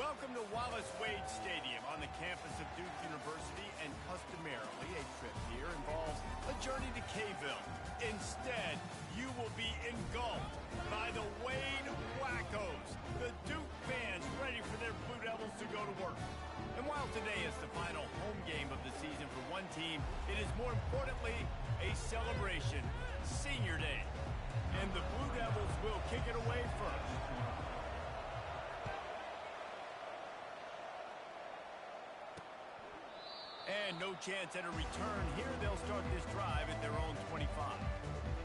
Welcome to Wallace-Wade Stadium on the campus of Duke University, and customarily a trip here involves a journey to K-Ville. Instead, you will be engulfed by the Wade Wackos, the Duke fans ready for their Blue Devils to go to work. And while today is the final home game of the season for one team, it is more importantly a celebration, Senior Day. And the Blue Devils will kick it away first. And no chance at a return here. They'll start this drive at their own 25.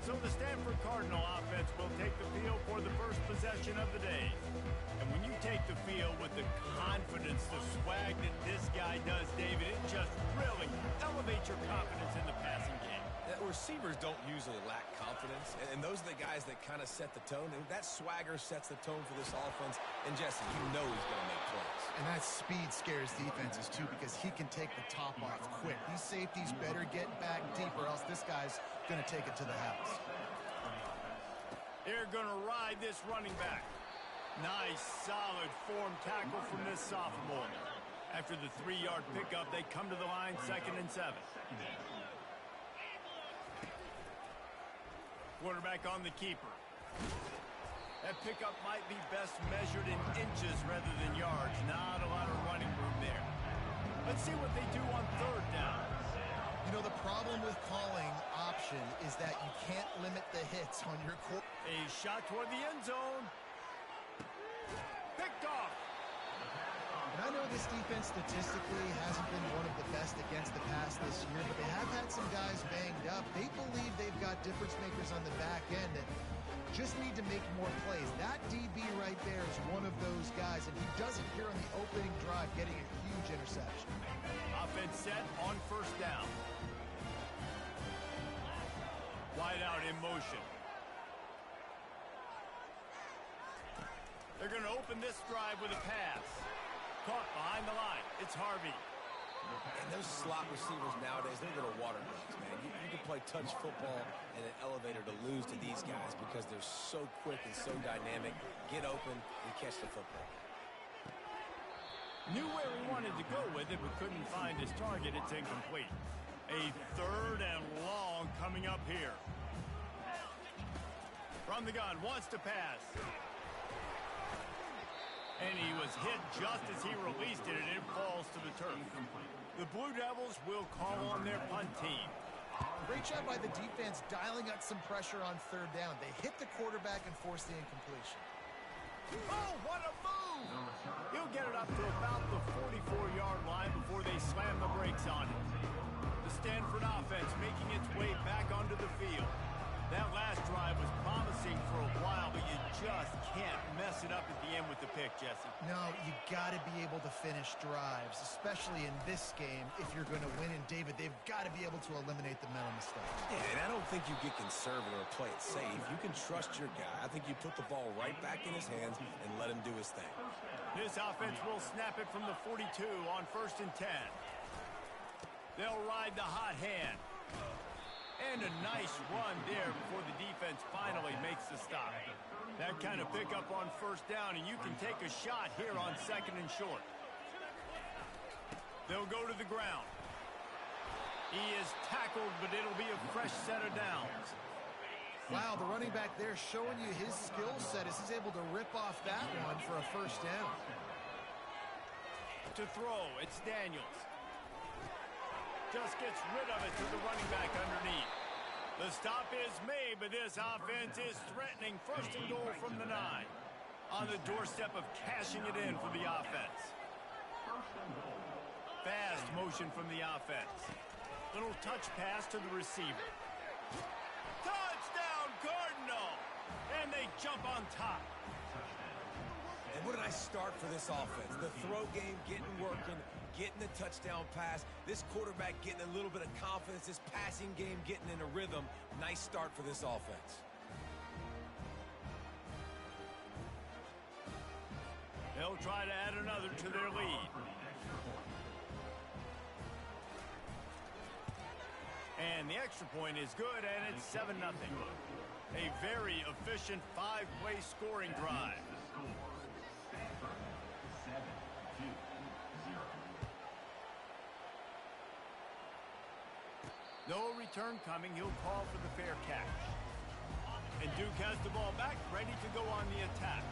So the Stanford Cardinal offense will take the field for the first possession of the day. And when you take the field with the confidence, the swag that this guy does, David, it just really elevates your confidence in the passing game. Receivers don't usually lack confidence, and those are the guys that kind of set the tone. And that swagger sets the tone for this offense. And Jesse, you know he's going to make plays. And that speed scares defenses, too, because he can take the top off quick. These safeties better get back deep, or else this guy's going to take it to the house. They're going to ride this running back. Nice, solid form tackle from this sophomore. After the 3-yard pickup, they come to the line, 2nd and 7. Quarterback on the keeper. That pickup might be best measured in inches rather than yards. Not a lot of running room there. Let's see what they do on 3rd down. You know, the problem with calling option is that you can't limit the hits on your quarterback. A shot toward the end zone. Picked off. And I know this defense statistically hasn't been one of the best against the pass this year, but they have had some guys banged up. They believe they've got difference makers on the back end that just need to make more plays. That DB right there is one of those guys, and he does it here on the opening drive, getting a huge interception. Offense set on 1st down. Wide out in motion. They're going to open this drive with a pass. Caught behind the line. It's Harvey. And those slot receivers nowadays, they're little water dogs, man. You can play touch football in an elevator to lose to these guys because they're so quick and so dynamic. Get open and catch the football. Knew where he wanted to go with it, but couldn't find his target. It's incomplete. A 3rd and long coming up here. From the gun, wants to pass. And he was hit just as he released it, and it falls to the turf. The Blue Devils will call on their punt team. Great job by the defense dialing up some pressure on 3rd down. They hit the quarterback and forced the incompletion. Oh, what a move! He'll get it up to about the 44-yard line before they slam the brakes on it. The Stanford offense making its way back onto the field. That last drive was promising for a while, but you just can't mess it up at the end with the pick, Jesse. No, you got to be able to finish drives, especially in this game. If you're going to win, and David, they've got to be able to eliminate the mental mistakes. Yeah, and I don't think you get conservative or play it safe. You can trust your guy. I think you put the ball right back in his hands and let him do his thing. This offense will snap it from the 42 on 1st and 10. They'll ride the hot hand. And a nice run there before the defense finally makes the stop. That kind of pickup on 1st down, and you can take a shot here on 2nd and short. They'll go to the ground. He is tackled, but it'll be a fresh set of downs. Wow, the running back there showing you his skill set as he's able to rip off that one for a 1st down. To throw, it's Daniels. Just gets rid of it to the running back underneath. The stop is made, but this offense is threatening 1st and goal from the 9. On the doorstep of cashing it in for the offense. Fast motion from the offense. Little touch pass to the receiver. Touchdown, Cardinal! And they jump on top. And what did I start for this offense? The throw game getting working, getting the touchdown pass. This quarterback getting a little bit of confidence. This passing game getting in a rhythm. Nice start for this offense. They'll try to add another to their lead. And the extra point is good, and it's 7-0. A very efficient 5-play scoring drive. No return coming. He'll call for the fair catch. And Duke has the ball back, ready to go on the attack.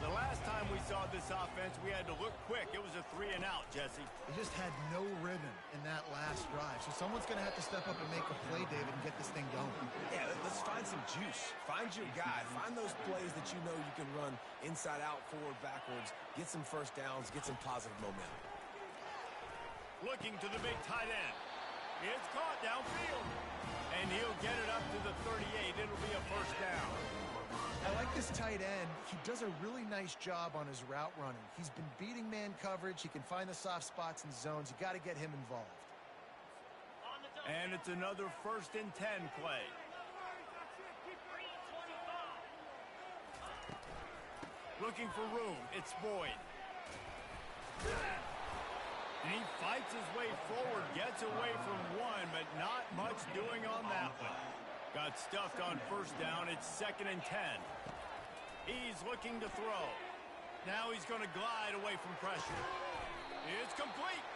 The last time we saw this offense, we had to look quick. It was a 3-and-out, Jesse. They just had no rhythm in that last drive. So someone's going to have to step up and make a play, David, and get this thing going. Yeah, let's find some juice. Find your guy. Find those plays that you know you can run inside out, forward, backwards. Get some first downs. Get some positive momentum. Looking to the big tight end. It's caught downfield. And he'll get it up to the 38. It'll be a first down. I like this tight end. He does a really nice job on his route running. He's been beating man coverage. He can find the soft spots and zones. You got to get him involved. And it's another 1st and 10 play. Looking for room. It's Boyd. And he fights his way forward, gets away from one, but not much doing on that one. Got stuffed on first down. It's 2nd and 10. He's looking to throw. Now he's going to glide away from pressure. It's complete.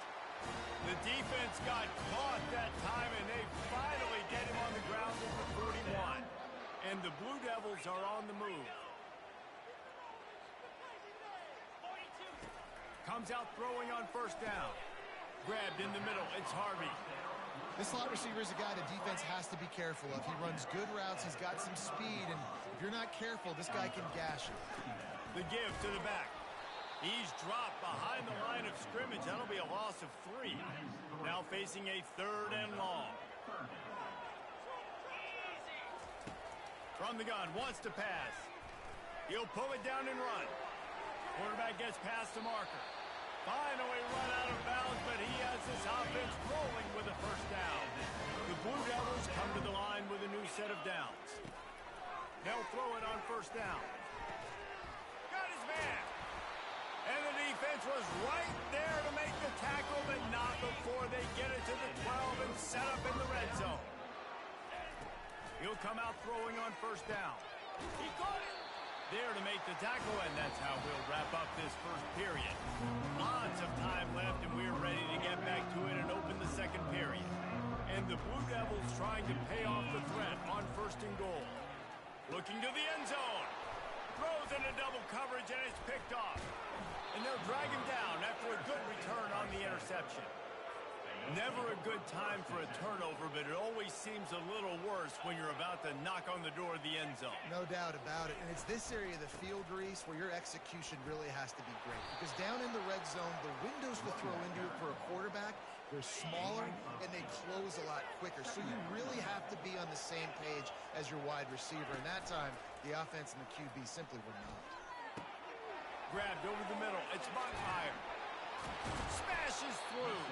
The defense got caught that time, and they finally get him on the ground at the 41. And the Blue Devils are on the move. Comes out throwing on first down. Grabbed in the middle. It's Harvey. This slot receiver is a guy the defense has to be careful of. He runs good routes. He's got some speed, and if you're not careful, this guy can gash you. The give to the back. He's dropped behind the line of scrimmage. That'll be a loss of 3. Now facing a 3rd and long. From the gun, wants to pass. He'll pull it down and run. Quarterback gets past the marker. Finally run out of bounds, but he has this offense rolling with a first down. The Blue Devils come to the line with a new set of downs. They'll throw it on first down. Got his man. And the defense was right there to make the tackle, but not before they get it to the 12 and set up in the red zone. He'll come out throwing on first down. He caught it. There to make the tackle, and that's how we'll wrap up this first period. Lots of time left, and we're ready to get back to it and open the second period. And the Blue Devils trying to pay off the threat on 1st and goal. Looking to the end zone. Throws into double coverage, and it's picked off. And they'll drag him down after a good return on the interception. Never a good time for a turnover, but it always seems a little worse when you're about to knock on the door of the end zone. No doubt about it. And it's this area of the field, Reese, where your execution really has to be great. Because down in the red zone, the windows to throw into it for a quarterback, they're smaller and they close a lot quicker. So you really have to be on the same page as your wide receiver. And that time, the offense and the QB simply were not. Grabbed over the middle. It's Montmire. Smashes through.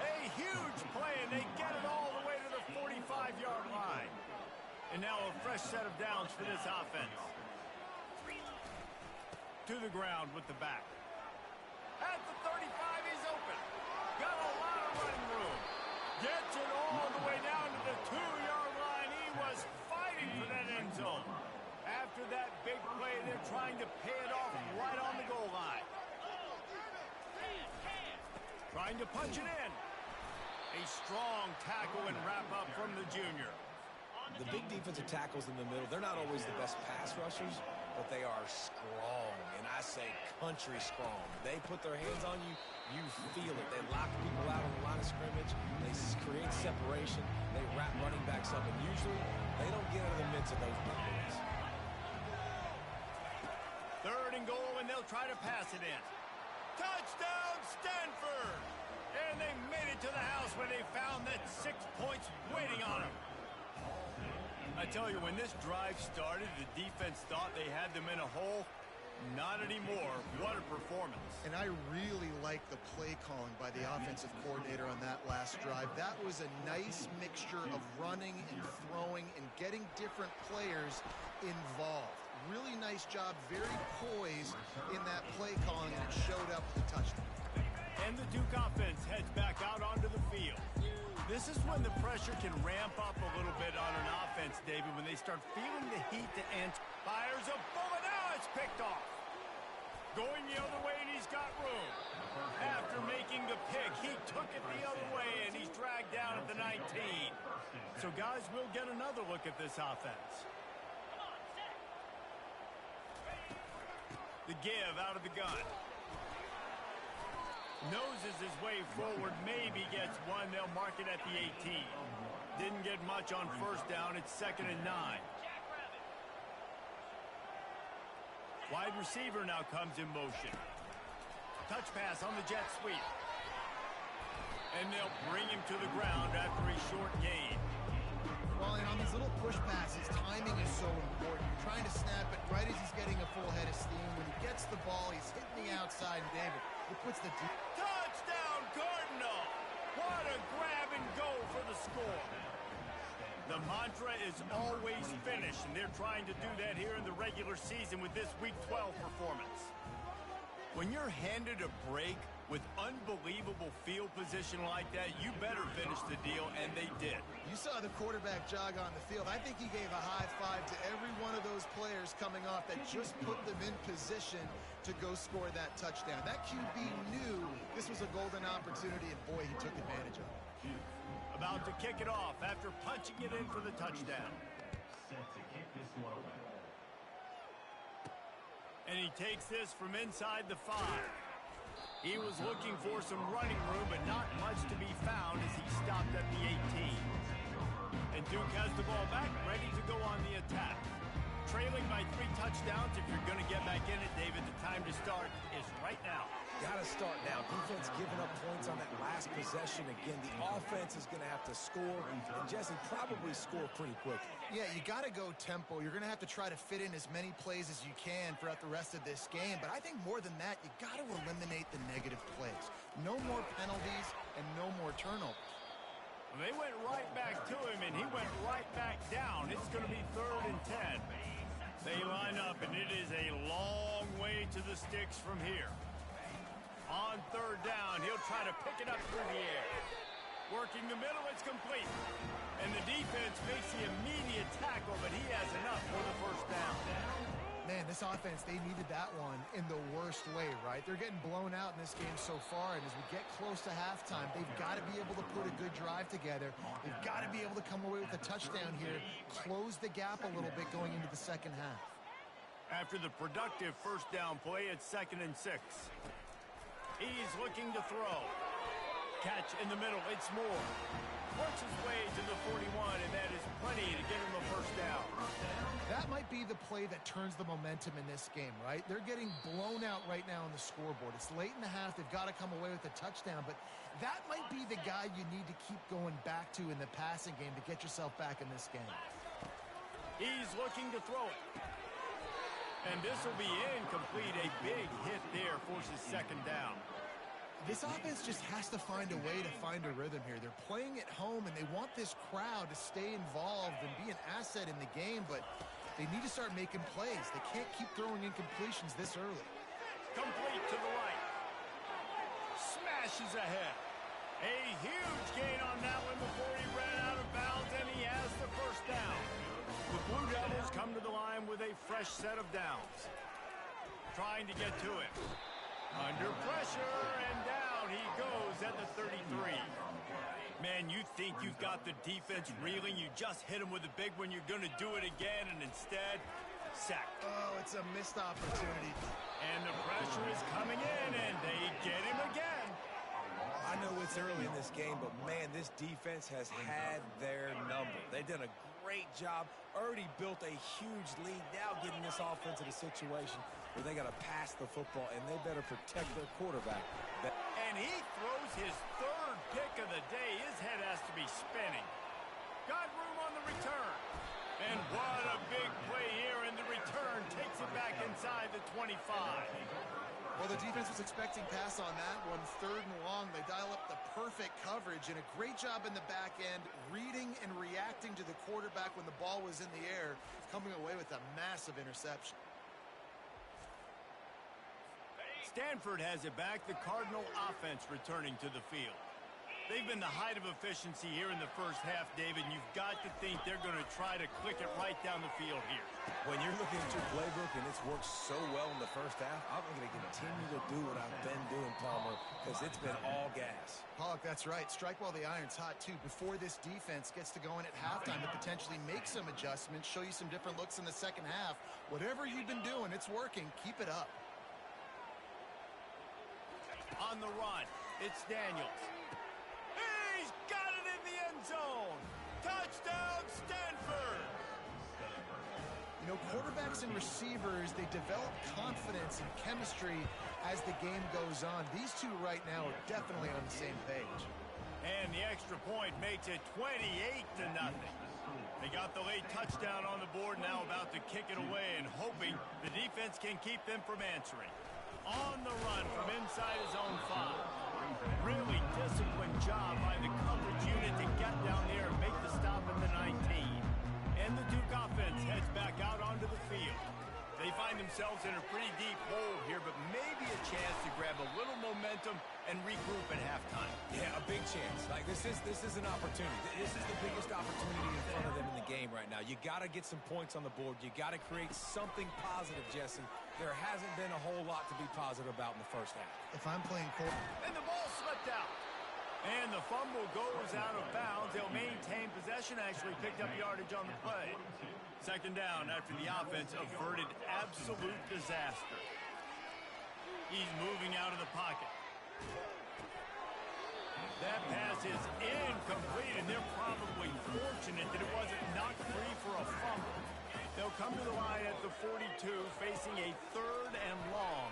A huge play, and they get it all the way to the 45-yard line. And now a fresh set of downs for this offense. To the ground with the back. At the 35, he's open. Got a lot of running room. Gets it all the way down to the 2-yard line. He was fighting for that end zone. After that big play, they're trying to pay it off right on the goal line. Trying to punch it in. A strong tackle and wrap up from the junior. The big defensive tackles in the middle, they're not always the best pass rushers, but they are strong, and I say country strong. They put their hands on you, you feel it. They lock people out on the line of scrimmage. They create separation. They wrap running backs up, and usually they don't get out of the midst of those big boys. 3rd and goal, and they'll try to pass it in. Touchdown, Stanford! And they made it to the house when they found that 6 points waiting on them. I tell you, when this drive started, the defense thought they had them in a hole. Not anymore. What a performance. And I really like the play calling by the offensive coordinator on that last drive. That was a nice mixture of running and throwing and getting different players involved. Really nice job, very poised in that play calling, and it showed up with the touchdown. And the Duke offense heads back out onto the field. This is when the pressure can ramp up a little bit on an offense, David, when they start feeling the heat to end. Fires a bullet. Now it's picked off. Going the other way, and he's got room. After making the pick, he took it the other way, and he's dragged down at the 19. So, guys, we'll get another look at this offense. The give out of the gun. Noses his way forward, maybe gets one. They'll mark it at the 18. Didn't get much on first down. It's 2nd and 9. Wide receiver now comes in motion. Touch pass on the jet sweep. And they'll bring him to the ground after a short gain. Well, and on these little push passes, timing is so important. You're trying to snap it right as he's getting a full head of steam. When he gets the ball, he's hitting the outside, and David, it puts the deep. Touchdown, Cardinal! What a grab and go for the score. The mantra is always finish, and they're trying to do that here in the regular season with this Week 12 performance. When you're handed a break with unbelievable field position like that, you better finish the deal, and they did. You saw the quarterback jog on the field. I think he gave a high five to every one of those players coming off that just put them in position to go score that touchdown. That QB knew this was a golden opportunity, and boy, he took advantage of it. About to kick it off after punching it in for the touchdown. And he takes this from inside the 5. He was looking for some running room, but not much to be found as he stopped at the 18. And Duke has the ball back, ready to go on the attack. Trailing by 3 touchdowns. If you're going to get back in it, David, the time to start is right now. Got to start now. Defense giving up points on that last possession. Again, the offense is going to have to score, and Jesse probably score pretty quick. Yeah, you got to go tempo. You're going to have to try to fit in as many plays as you can throughout the rest of this game. But I think more than that, you got to eliminate the negative plays. No more penalties and no more turnovers. They went right back to him, and he went right back down. It's going to be 3rd and 10. They line up, and it is a long way to the sticks from here. On 3rd down, he'll try to pick it up through the air. Working the middle, it's complete. And the defense makes the immediate tackle, but he has enough for the 1st down. Man, this offense, they needed that one in the worst way, right? They're getting blown out in this game so far, and as we get close to halftime, they've got to be able to put a good drive together. They've got to be able to come away with a touchdown here, close the gap a little bit going into the second half. After the productive 1st down play, it's 2nd and 6. He's looking to throw. Catch in the middle, it's Moore. Works his way to the 41, and that is plenty to get him the 1st down. That might be the play that turns the momentum in this game, right? They're getting blown out right now on the scoreboard. It's late in the half. They've got to come away with a touchdown, but that might be the guy you need to keep going back to in the passing game to get yourself back in this game. He's looking to throw it. And this will be incomplete. A big hit there forces 2nd down. This offense just has to find a way to find a rhythm here. They're playing at home, and they want this crowd to stay involved and be an asset in the game, but they need to start making plays. They can't keep throwing incompletions this early. Complete to the right. Smashes ahead. A huge gain on that one before he ran out of bounds, and he has the 1st down. The Blue Devils come to the line with a fresh set of downs. Trying to get to it. Under pressure, and down he goes at the 33. Man, you think you've got the defense reeling. You just hit him with a big one. You're going to do it again, and instead, sacked. Oh, it's a missed opportunity. And the pressure is coming in, and they get him again. I know it's early in this game, but, man, this defense has had their number. They've done a great job, already built a huge lead, now getting this offense in a situation where they got to pass the football, and they better protect their quarterback. And he throws his 3rd pick of the day. His head has to be spinning. Got room on the return. And what a big play here, and the return takes it back inside the 25. Well, the defense was expecting pass on that one. 3rd and long. They dial up the perfect coverage and a great job in the back end, reading and reacting to the quarterback when the ball was in the air, coming away with a massive interception. Stanford has it back. The Cardinal offense returning to the field. They've been the height of efficiency here in the first half, David. You've got to think they're going to try to click it right down the field here. When you're looking at your playbook and it's worked so well in the first half, I'm going to continue to do what I've been doing, Palmer, because it's been all gas. Pollock, that's right. Strike while the iron's hot, too. Before this defense gets to going at halftime to potentially make some adjustments, show you some different looks in the second half. Whatever you've been doing, it's working. Keep it up. On the run, it's Daniels. He's got it in the end zone. Touchdown, Stanford. You know, quarterbacks and receivers, they develop confidence and chemistry as the game goes on. These two right now are definitely on the same page. And the extra point makes it 28-0. They got the late touchdown on the board, now about to kick it away and hoping the defense can keep them from answering. On the run from inside his own 5. Really disciplined job by the coverage unit to get down there and make the stop at the 19. And the Duke offense heads back out onto the field. They find themselves in a pretty deep hole here, but maybe a chance to grab a little momentum and regroup at halftime. Yeah, a big chance. Like, this is an opportunity. This is the biggest opportunity in front of them in the game right now. You got to get some points on the board. You got to create something positive, Jesse. There hasn't been a whole lot to be positive about in the first half. If I'm playing quarterback. And the ball slipped out. And the fumble goes out of bounds. They'll maintain possession, actually picked up yardage on the play. Second down after the offense averted absolute disaster. He's moving out of the pocket. That pass is incomplete, and they're probably fortunate that it wasn't knocked free for a fumble. They'll come to the line at the 42, facing a 3rd and long.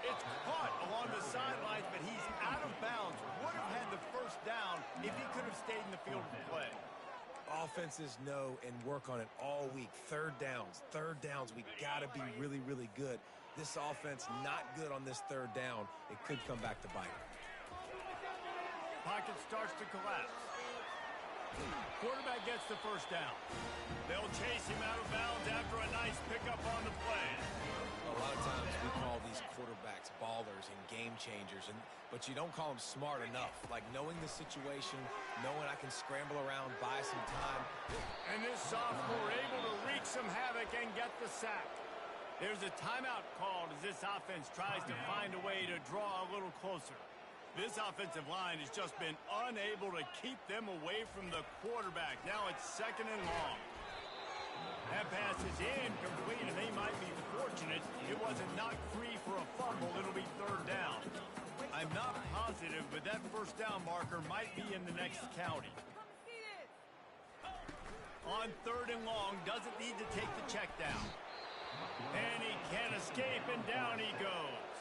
It's caught along the sidelines, but he's out of bounds. Would have had the first down if he could have stayed in the field of play. Offenses know and work on it all week. Third downs. We got to be really, really good. This offense not good on this 3rd down. It could come back to bite. Pocket starts to collapse. Quarterback gets the first down. They'll chase him out of bounds after a nice pickup on the play. A lot of times we call these quarterbacks ballers and game changers, but you don't call them smart enough. Like knowing the situation, knowing I can scramble around, buy some time. And this sophomore able to wreak some havoc and get the sack. There's a timeout called as this offense tries to find a way to draw a little closer. This offensive line has just been unable to keep them away from the quarterback. Now it's 2nd and long. That pass is incomplete, and they might be fortunate it wasn't knocked free for a fumble. It'll be 3rd down. I'm not positive, but that first down marker might be in the next county. On 3rd and long, doesn't need to take the check down. And he can't escape, and down he goes.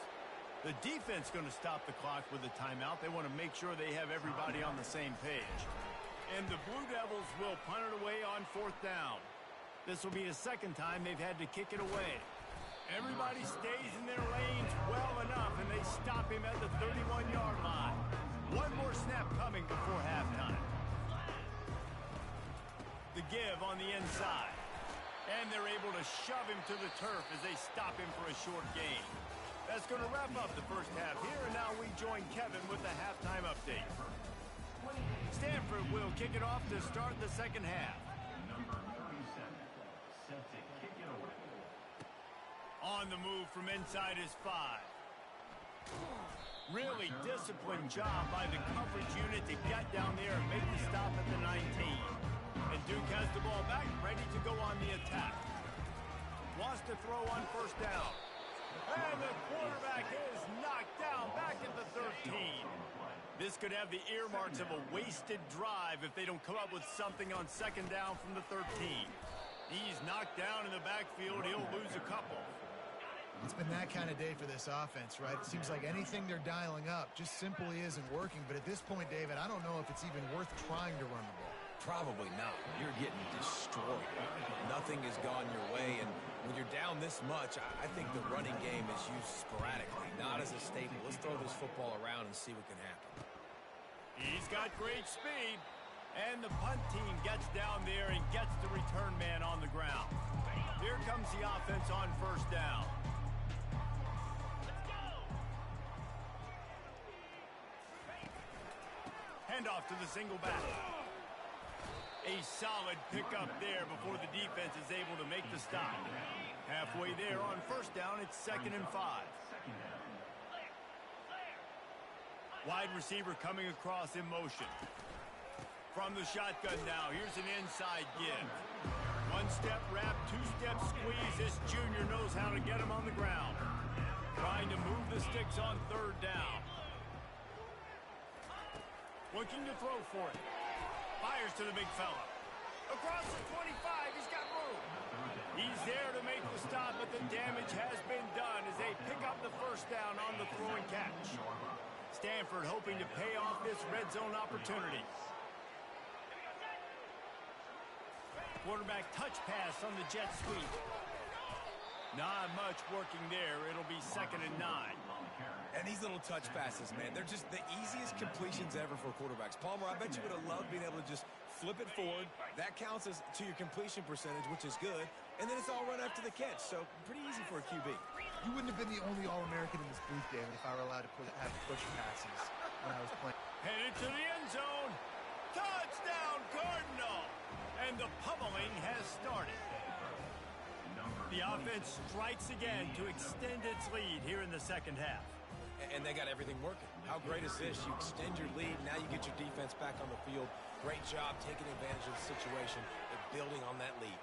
The defense going to stop the clock with a timeout. They want to make sure they have everybody on the same page. And the Blue Devils will punt it away on 4th down. This will be the 2nd time they've had to kick it away. Everybody stays in their lanes well enough, and they stop him at the 31-yard line. One more snap coming before halftime. The give on the inside. And they're able to shove him to the turf as they stop him for a short gain. That's going to wrap up the first half here, and now we join Kevin with the halftime update. Stanford will kick it off to start the second half. On the move from inside his 5. Really disciplined job by the coverage unit to get down there and make the stop at the 19. And Duke has the ball back, ready to go on the attack. Wants to throw on 1st down. And the quarterback is knocked down back at the 13. This could have the earmarks of a wasted drive if they don't come up with something on 2nd down from the 13. He's knocked down in the backfield. He'll lose a couple. It's been that kind of day for this offense, right? It seems like anything they're dialing up just simply isn't working. But at this point, David, I don't know if it's even worth trying to run the ball. Probably not. You're getting destroyed. Nothing has gone your way, and when you're down this much, I think the running game is used sporadically, not as a staple. Let's throw this football around and see what can happen. He's got great speed, and the punt team gets down there and gets the return man on the ground. Here comes the offense on 1st down. Handoff to the single back. A solid pickup there before the defense is able to make the stop. Halfway there on first down, it's 2nd and 5. Wide receiver coming across in motion. From the shotgun now, here's an inside give. One-step wrap, two-step squeeze. This junior knows how to get him on the ground. Trying to move the sticks on 3rd down. Looking to throw for it. Fires to the big fella. Across the 25, he's got room. He's there to make the stop, but the damage has been done as they pick up the first down on the throw and catch. Stanford hoping to pay off this red zone opportunity. Quarterback touch pass on the jet sweep. Not much working there. It'll be 2nd and 9. And these little touch passes, man, they're just the easiest completions ever for quarterbacks. Palmer, I bet you would have loved being able to just flip it forward. That counts as to your completion percentage, which is good. And then it's all run after the catch, so pretty easy for a QB. You wouldn't have been the only All-American in this booth, David, if I were allowed to have push passes when I was playing. Headed to the end zone. Touchdown, Cardinal! And the pummeling has started. The offense strikes again to extend its lead here in the second half. And they got everything working. How great is this? You extend your lead. Now you get your defense back on the field. Great job taking advantage of the situation and building on that lead.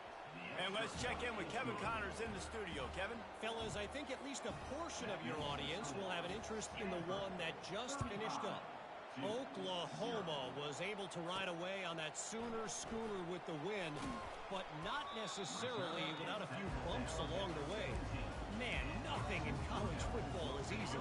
And let's check in with Kevin Connors in the studio. Kevin? Fellas, I think at least a portion of your audience will have an interest in the one that just finished up. Oklahoma was able to ride away on that Sooner schooner with the win, but not necessarily without a few bumps along the way. Man, nothing in college football is easy.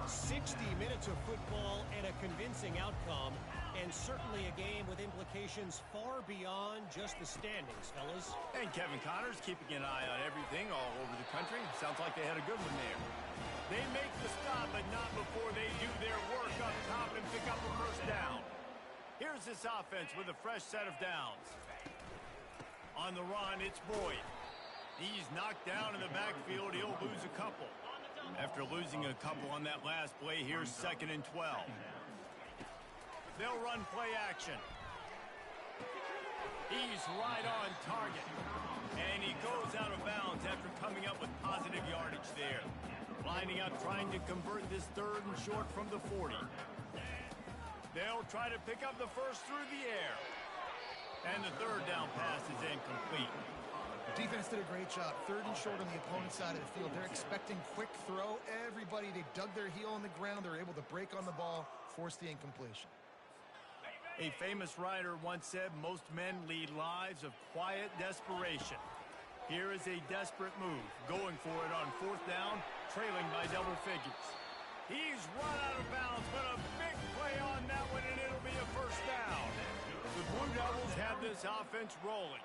60 minutes of football and a convincing outcome, and certainly a game with implications far beyond just the standings, fellas. And Kevin Connors keeping an eye on everything all over the country. Sounds like they had a good one there. They make the stop, but not before they do their work up top and pick up the first down. Here's this offense with a fresh set of downs. On the run, it's Boyd. He's knocked down in the backfield. He'll lose a couple. After losing a couple on that last play, here's 2nd and 12. They'll run play action. He's right on target. And he goes out of bounds after coming up with positive yardage there. Lining up, trying to convert this 3rd and short from the 40. They'll try to pick up the first through the air. And the 3rd down pass is incomplete. The defense did a great job. 3rd and short on the opponent's side of the field. They're expecting quick throw. Everybody, they dug their heel on the ground. They're able to break on the ball, force the incompletion. A famous writer once said, most men lead lives of quiet desperation. Here is a desperate move, going for it on 4th down, trailing by double figures. He's run out of bounds, but a big play on that one, and it'll be a first down. The Blue Devils have this offense rolling.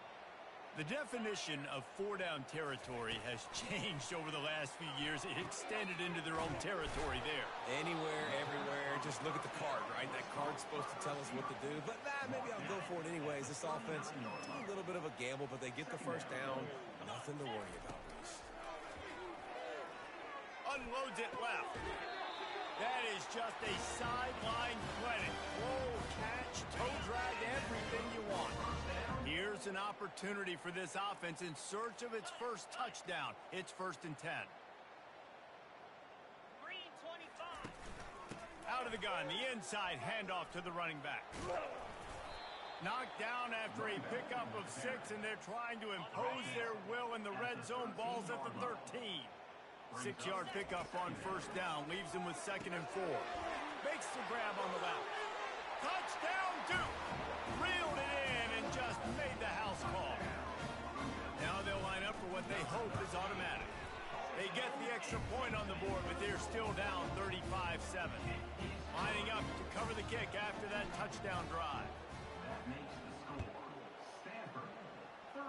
The definition of 4-down territory has changed over the last few years. It extended into their own territory there. Anywhere, everywhere, just look at the card, right? That card's supposed to tell us what to do. But maybe I'll go for it anyways. This offense, a little bit of a gamble, but they get the first down. Nothing to worry about. Unloads it left. That is just a sideline clinic. Roll, catch, toe drag, everything you want. Here's an opportunity for this offense in search of its first touchdown. It's 1st and 10. Green 25. Out of the gun, the inside handoff to the running back. Knocked down after a pickup of 6, and they're trying to impose their will in the red zone. Ball's at the 13. 6-yard pickup on 1st down. Leaves them with 2nd and 4. Makes the grab on the left. Touchdown, Duke! Reeled it in and just made the house call. Now they'll line up for what they hope is automatic. They get the extra point on the board, but they're still down 35-7. Lining up to cover the kick after that touchdown drive. That makes the score Stanford 35-7.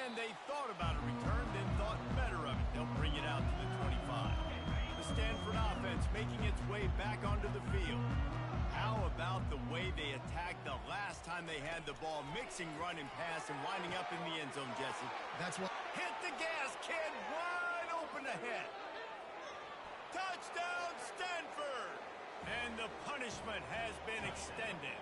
And they thought about a return, then thought better of it. They'll bring it out to the 25. The Stanford offense making its way back onto the field. How about the way they attacked the last time they had the ball, mixing run and pass and winding up in the end zone, Jesse? That's what. Hit the gas, kid! Wide open ahead. Touchdown, Stanford! And the punishment has been extended.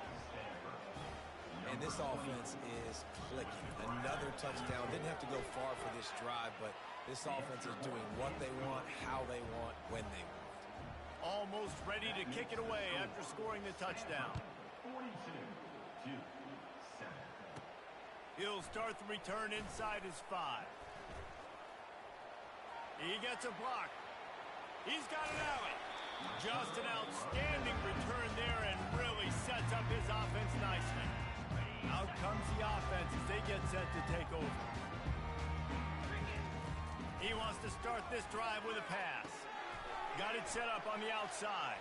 And this offense is clicking. Another touchdown. Didn't have to go far for this drive, but this offense is doing what they want, how they want, when they want. Almost ready to kick it away after scoring the touchdown. 42-7. He'll start the return inside his 5. He gets a block. He's got an alley. Just an outstanding return there and really sets up his offense nicely. Out comes the offense as they get set to take over. He wants to start this drive with a pass. Got it set up on the outside.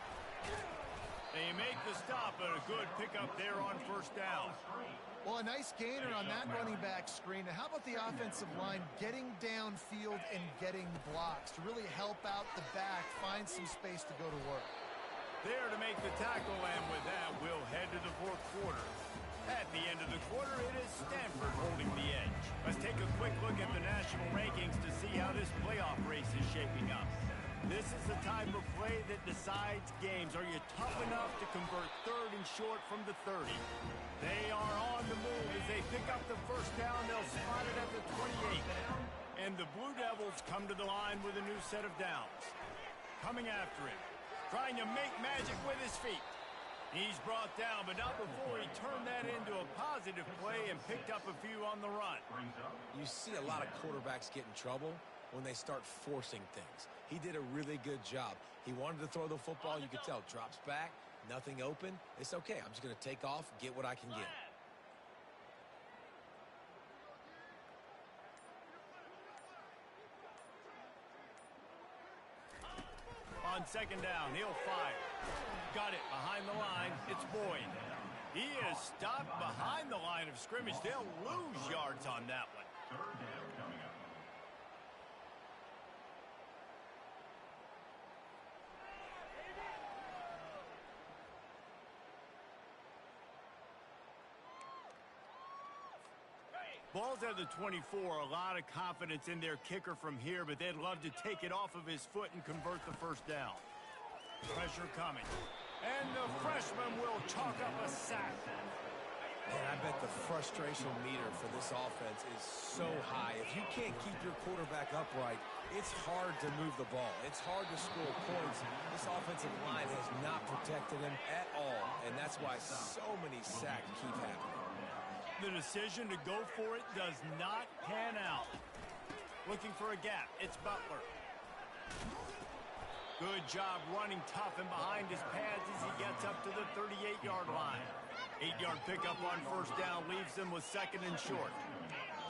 They make the stop, but a good pickup there on first down. Well, a nice gainer on that running back screen. Now, how about the offensive line getting downfield and getting blocks to really help out the back, find some space to go to work? There to make the tackle, and with that, we'll head to the fourth quarter. At the end of the quarter, it is Stanford holding the edge. Let's take a quick look at the national rankings to see how this playoff race is shaping up. This is the type of play that decides games. Are you tough enough to convert third and short from the 30? They are on the move as they pick up the first down. They'll spot it at the 28. And the Blue Devils come to the line with a new set of downs. Coming after him, trying to make magic with his feet. He's brought down, but not before he turned that into a positive play and picked up a few on the run. You see a lot of quarterbacks get in trouble when they start forcing things. He did a really good job. He wanted to throw the football. You could tell. Drops back, nothing open. It's okay. I'm just going to take off, get what I can get. On second down, he'll fire. Got it behind the line. It's Boyd. He is stopped behind the line of scrimmage. They'll lose yards on that one. Third down coming up. Ball's at the 24. A lot of confidence in their kicker from here, but they'd love to take it off of his foot and convert the first down. Pressure coming. And the freshman will chalk up a sack. And I bet the frustration meter for this offense is so high. If you can't keep your quarterback upright, it's hard to move the ball. It's hard to score points. This offensive line has not protected him at all, and that's why so many sacks keep happening. The decision to go for it does not pan out. Looking for a gap. It's Butler. Good job running tough and behind his pads as he gets up to the 38-yard line. 8-yard pickup on first down leaves them with second and short.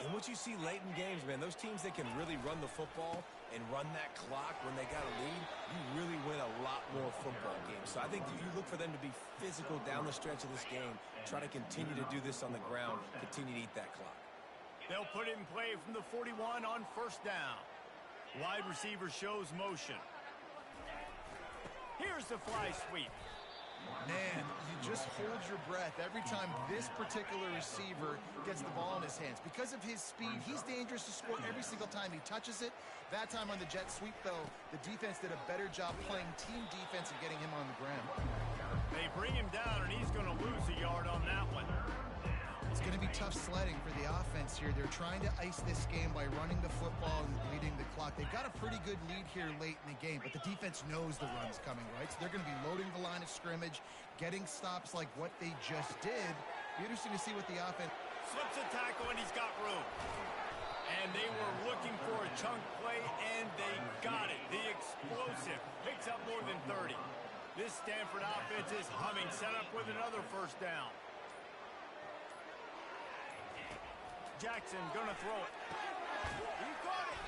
And what you see late in games, man, those teams that can really run the football and run that clock when they got a lead, you really win a lot more football games. So I think you look for them to be physical down the stretch of this game, try to continue to do this on the ground, continue to eat that clock. They'll put it in play from the 41 on first down. Wide receiver shows motion. Here's the fly sweep. Man, you just hold your breath every time this particular receiver gets the ball in his hands. Because of his speed, he's dangerous to score every single time he touches it. That time on the jet sweep, though, the defense did a better job playing team defense and getting him on the ground. They bring him down, and he's going to lose a yard on that one. It's going to be tough sledding for the offense here. They're trying to ice this game by running the football and bleeding the clock. They've got a pretty good lead here late in the game, but the defense knows the run's coming, right? So they're going to be loading the line of scrimmage, getting stops like what they just did. Be interesting to see what the offense... Slips a tackle, and he's got room. And they were looking for a chunk play, and they got it. The explosive picks up more than 30. This Stanford offense is humming, set up with another first down. Jackson gonna throw it. He got it.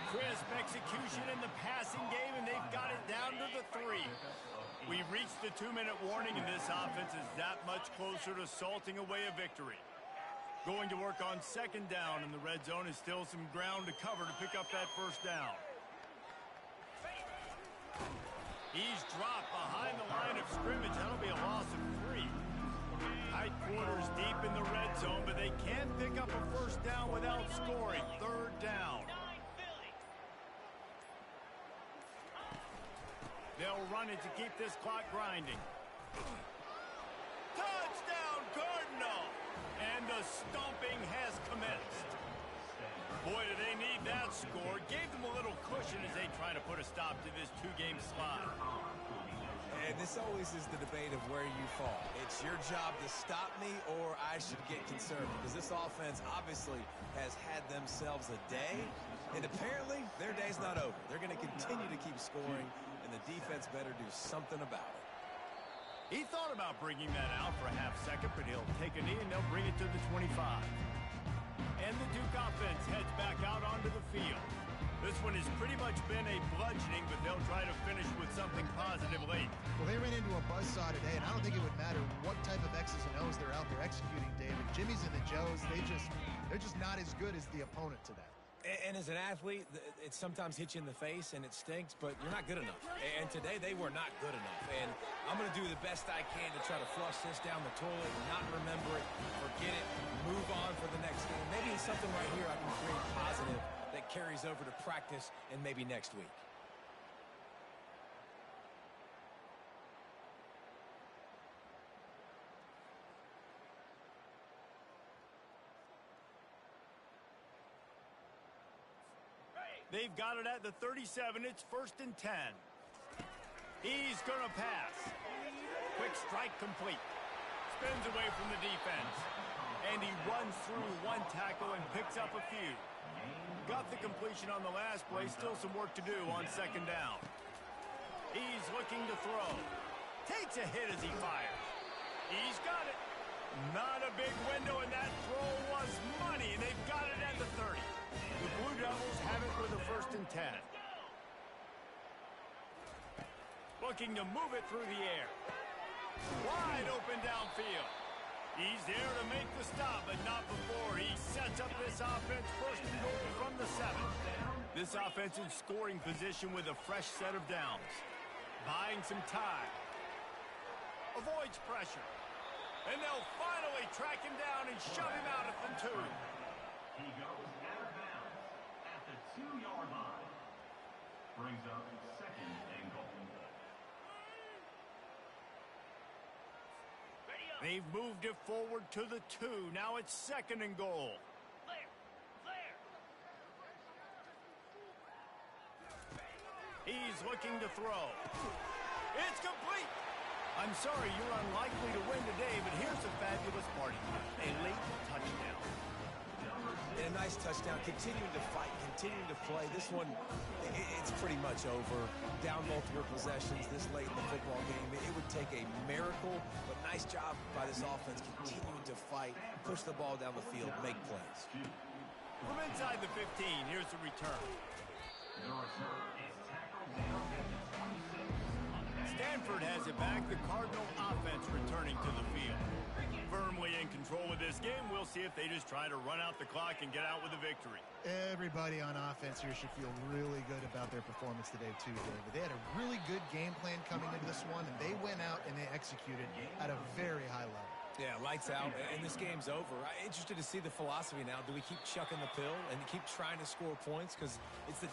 Crisp execution in the passing game, and they've got it down to the 3. We've reached the 2-minute warning, and this offense is that much closer to salting away a victory. Going to work on second down, and the red zone is still some ground to cover to pick up that first down. He's dropped behind the line of scrimmage. That'll be a loss of 3. Tight quarters deep in the red zone, but they can't pick up a first down without scoring. Third down. They'll run it to keep this clock grinding. Touchdown, Cardinal! And the stomping has commenced. Boy, do they need that score. Gave them a little cushion as they try to put a stop to this two-game slide. And this always is the debate of where you fall. It's your job to stop me or I should get concerned, because this offense obviously has had themselves a day, and apparently their day's not over. They're going to continue to keep scoring, and the defense better do something about it. He thought about bringing that out for a half second, but he'll take a knee and they'll bring it to the 25. And the Duke offense heads back out onto the field. This one has pretty much been a bludgeoning, but they'll try to finish with something positive late. Well, they ran into a buzzsaw today, and I don't think it would matter what type of X's and O's they're out there executing, David. Jimmy's and the Joes, they're just not as good as the opponent to that. And as an athlete, it sometimes hits you in the face and it stinks, but you're not good enough. And today they were not good enough. And I'm going to do the best I can to try to flush this down the toilet, not remember it, forget it, move on for the next game. Maybe it's something right here I can create positive that carries over to practice and maybe next week. They've got it at the 37. It's 1st and 10. He's going to pass. Quick strike complete. Spins away from the defense. And he runs through one tackle and picks up a few. Got the completion on the last play. Still some work to do on 2nd down. He's looking to throw. Takes a hit as he fires. He's got it. Not a big window, and that throw was money. And they've got it at the 30. The Blue Devils have it with a 1st and 10. Looking to move it through the air. Wide open downfield. He's there to make the stop, but not before he sets up this offense 1st and goal from the 7. This offense in scoring position with a fresh set of downs. Buying some time. Avoids pressure. And they'll finally track him down and shove him out at the 2. He goes out of bounds at the 2-yard line. Brings up 2nd and goal. They've moved it forward to the 2. Now it's 2nd and goal. He's looking to throw. It's complete. I'm sorry, you're unlikely to win today, but here's the fabulous part. A late touchdown. And a nice touchdown, continuing to fight, continuing to play. This one, it's pretty much over. Down multiple possessions this late in the football game. It would take a miracle, but nice job by this offense continuing to fight, push the ball down the field, make plays. From inside the 15, here's the return. The return is tackled down at the 26. Stanford has it back. The Cardinal offense returning to the field. Firmly in control of this game. We'll see if they just try to run out the clock and get out with a victory. Everybody on offense here should feel really good about their performance today, too, David. They had a really good game plan coming into this one, and they went out and they executed at a very high level. Yeah, lights out, and this game's over. I'm interested to see the philosophy now. Do we keep chucking the pill and keep trying to score points? Because it's the